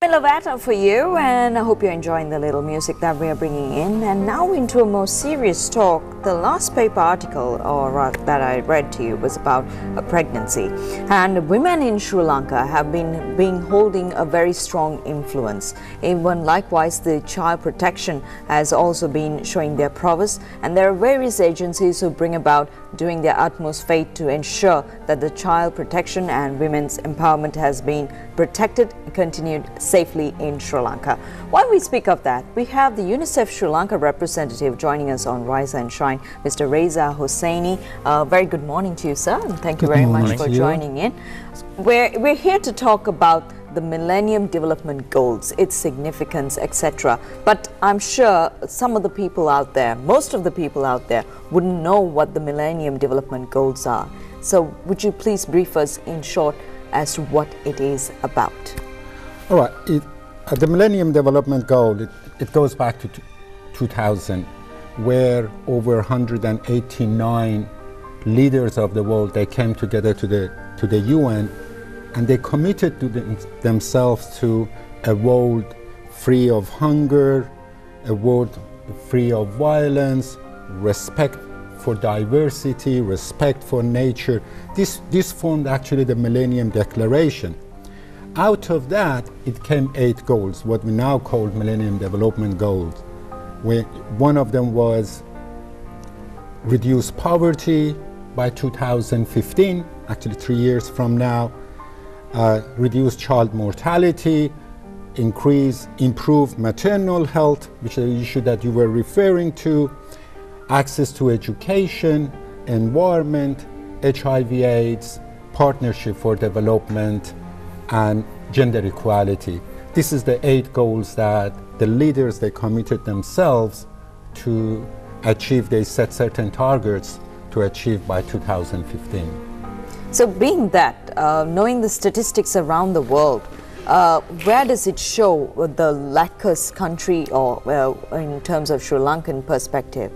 Milovata for you, and I hope you're enjoying the little music that we are bringing in. And now into a more serious talk. The last paper article that I read to you was about a pregnancy, and women in Sri Lanka have been holding a very strong influence. Even likewise, the child protection has also been showing their prowess, and there are various agencies who bring about doing their utmost faith to ensure that the child protection and women's empowerment has been protected and continued safely in Sri Lanka. While we speak of that, we have the UNICEF Sri Lanka representative joining us on Rise and Shine, Mr. Reza Hossaini. Very good morning to you, sir, and thank you very much for joining in. We're here to talk about the Millennium Development Goals, its significance, etc. But I'm sure some of the people out there, most of the people out there, wouldn't know what the Millennium Development Goals are. So would you please brief us in short as to what it is about? All right. The Millennium Development Goal, it goes back to 2000, where over 189 leaders of the world, they came together to the UN, and they committed to themselves to a world free of hunger, a world free of violence, respect for diversity, respect for nature. This formed actually the Millennium Declaration. Out of that, it came 8 goals, what we now call Millennium Development Goals. One of them was reduce poverty by 2015, actually 3 years from now, reduce child mortality, improve maternal health, which is the issue that you were referring to, access to education, environment, HIV/AIDS, partnership for development, and gender equality. This is the 8 goals that the leaders, they committed themselves to achieve. They set certain targets to achieve by 2015. So being that, knowing the statistics around the world, where does it show the luckiest country or in terms of Sri Lankan perspective?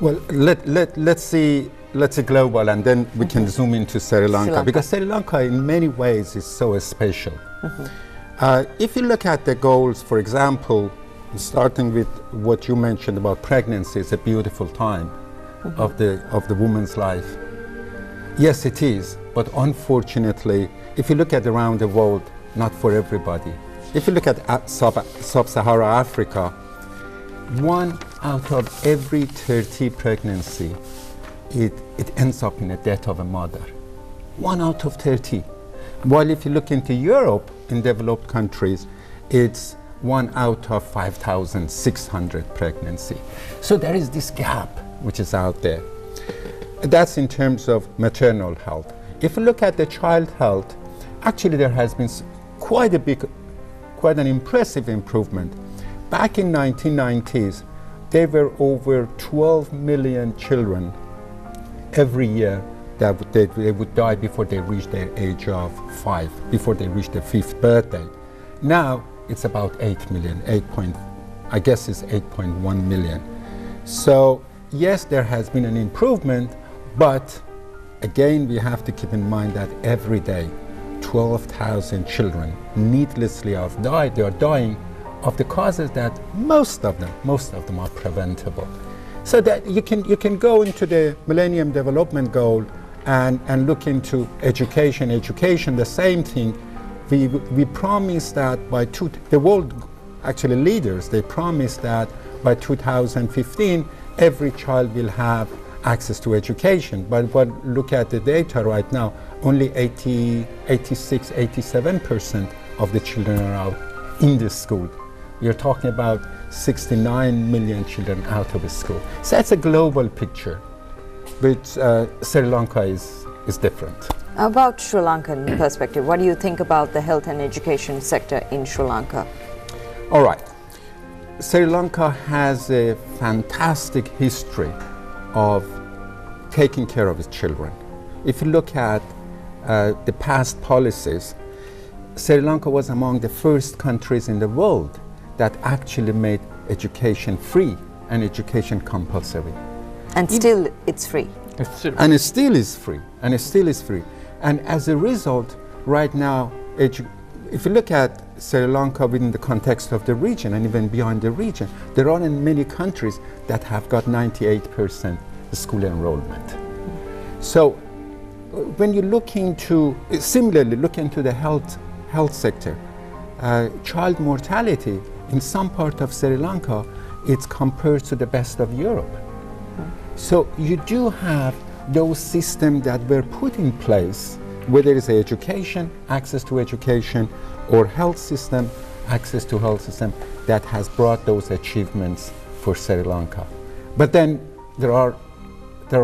Well, let's see global, and then we can zoom into Sri Lanka, because Sri Lanka in many ways is so special. If you look at the goals, for example, starting with what you mentioned about pregnancy, is a beautiful time of the woman's life. Yes, it is, but unfortunately, if you look at around the world, not for everybody. If you look at sub-Saharan Africa, 1 out of every 30 pregnancy, it ends up in the death of a mother. 1 out of 30. While if you look into Europe, in developed countries, it's 1 out of 5,600 pregnancy. So there is this gap which is out there. That's in terms of maternal health. If you look at the child health, actually there has been quite an impressive improvement. Back in 1990s, there were over 12 million children every year that they would die before they reach their age of 5, before they reach their 5th birthday. Now it's about 8 million, I guess it's 8.1 million. So yes, there has been an improvement, but again, we have to keep in mind that every day, 12,000 children needlessly are dying of the causes that most of them are preventable. So that you can go into the Millennium Development Goal and look into education, the same thing. We promise that the world, actually leaders, they promise that by 2015, every child will have access to education. But look at the data right now, only 87% of the children are out in the school. We are talking about 69 million children out of school. So that's a global picture, but Sri Lanka is different. About Sri Lankan perspective, what do you think about the health and education sector in Sri Lanka? All right. Sri Lanka has a fantastic history of taking care of its children. If you look at the past policies, Sri Lanka was among the first countries in the world that actually made education free and education compulsory. And still it's free. And it still is free. And as a result, right now, if you look at Sri Lanka within the context of the region and even beyond the region, there are many countries that have got 98% school enrollment. So when you look into, similarly look into the health sector, child mortality in some part of Sri Lanka, it's compared to the best of Europe. So you do have those systems that were put in place, whether it's education, access to education, or health system, access to health system, that has brought those achievements for Sri Lanka. But then there are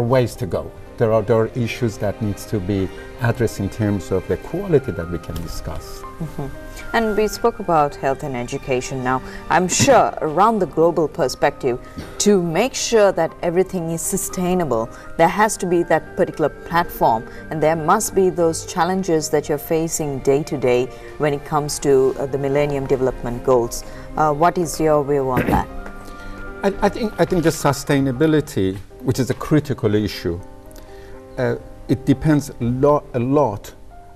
ways to go. There are issues that needs to be addressed in terms of the quality that we can discuss. And we spoke about health and education now. I'm sure around the global perspective, to make sure that everything is sustainable, there has to be that particular platform, and there must be those challenges that you're facing day to day when it comes to the Millennium Development Goals. What is your view on that? I think the sustainability, which is a critical issue, it depends a lot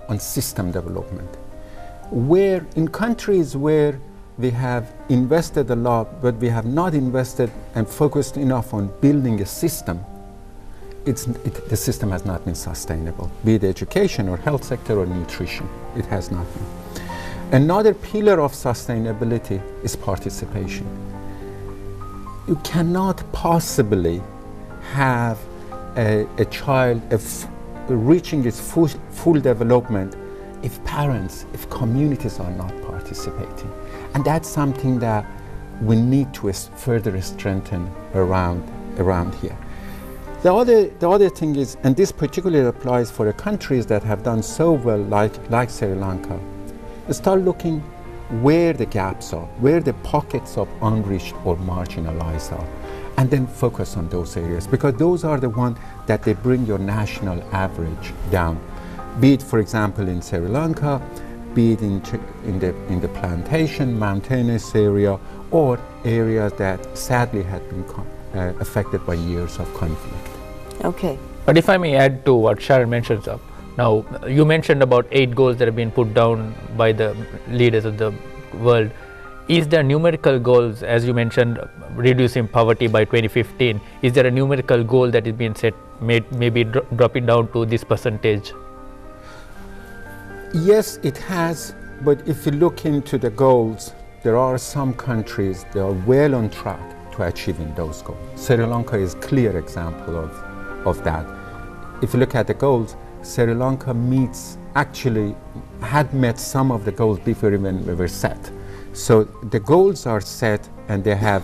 on system development. Where in countries where we have invested a lot, but we have not invested and focused enough on building a system, the system has not been sustainable, be it education or health sector or nutrition. It has not been. Another pillar of sustainability is participation. You cannot possibly have a child reaching its full development if parents, if communities are not participating. And that's something that we need to further strengthen around here. The other thing is, and this particularly applies for the countries that have done so well, like Sri Lanka, start looking where the gaps are, where the pockets of unreached or marginalized are, and then focus on those areas, because those are the ones that they bring your national average down. Be it, for example, in Sri Lanka, be it in the plantation, mountainous area, or areas that sadly had been affected by years of conflict. Okay. But if I may add to what Sharon mentioned, now you mentioned about 8 goals that have been put down by the leaders of the world. Is there numerical goals, as you mentioned, reducing poverty by 2015? Is there a numerical goal that is being set, maybe dropping down to this percentage? Yes, it has, but if you look into the goals, there are some countries that are well on track to achieving those goals. Sri Lanka is a clear example of that. If you look at the goals, Sri Lanka had met some of the goals before even they were set. So the goals are set and they have,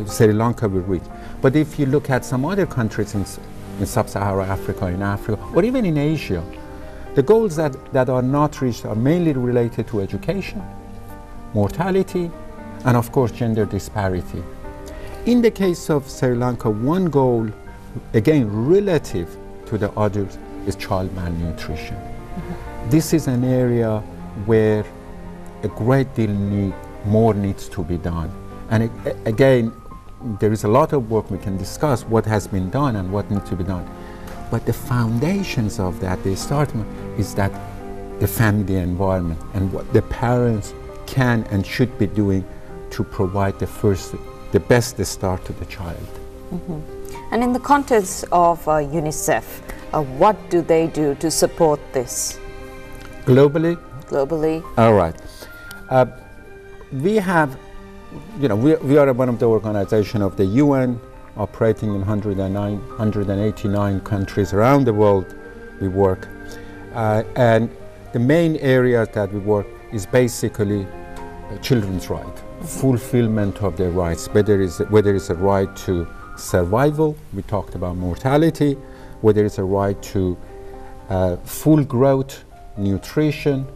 Sri Lanka will reach. But if you look at some other countries in sub-Saharan Africa, in Africa, or even in Asia, the goals that are not reached are mainly related to education, mortality, and of course gender disparity. In the case of Sri Lanka, one goal, again relative to the others, is child malnutrition. This is an area where a great deal more needs to be done. And again, there is a lot of work we can discuss what has been done and what needs to be done. But the foundations of that, they start is that the family environment and what the parents can and should be doing to provide the best start to the child. And in the context of UNICEF, what do they do to support this? Globally? Globally. All right. We have, we are one of the organizations of the UN, operating in 189 countries around the world. We work, and the main areas that we work is basically children's rights, fulfillment of their rights, whether it's a right to survival, we talked about mortality, whether it's a right to full growth, nutrition,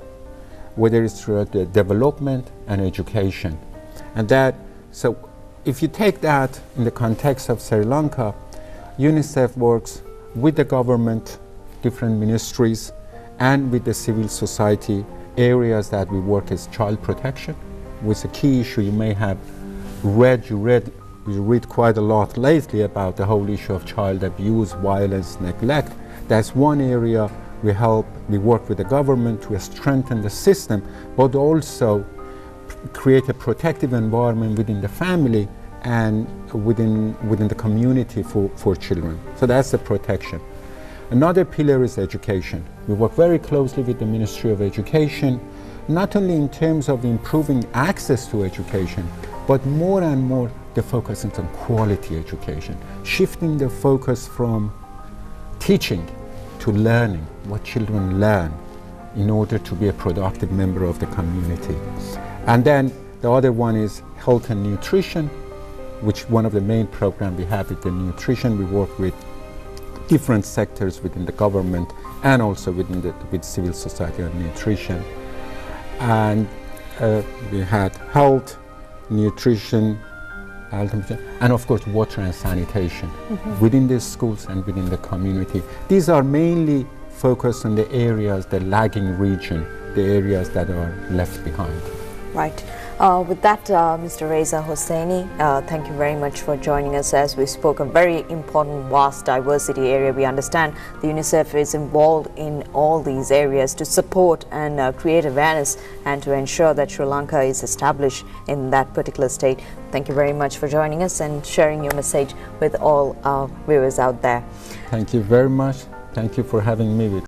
whether it's through the development and education. And so if you take that in the context of Sri Lanka, UNICEF works with the government, different ministries, and with the civil society. Areas that we work is child protection, which is a key issue you may have read. You read quite a lot lately about the whole issue of child abuse, violence, neglect. That's one area we work with the government to strengthen the system, but also create a protective environment within the family and within the community for children. So that's the protection. Another pillar is education. We work very closely with the Ministry of Education, not only in terms of improving access to education, but more and more the focus is on quality education, shifting the focus from teaching to learning, what children learn in order to be a productive member of the community. And then the other one is health and nutrition, which one of the main programs we have is the nutrition. We work with different sectors within the government and also with civil society on nutrition. And we had health, nutrition, and of course water and sanitation within the schools and within the community. These are mainly focused on the areas, the lagging region, the areas that are left behind. Right. With that, Mr. Reza Hossaini, thank you very much for joining us as we spoke a very important, vast diversity area. We understand the UNICEF is involved in all these areas to support and create awareness and to ensure that Sri Lanka is established in that particular state. Thank you very much for joining us and sharing your message with all our viewers out there. Thank you very much. Thank you for having me with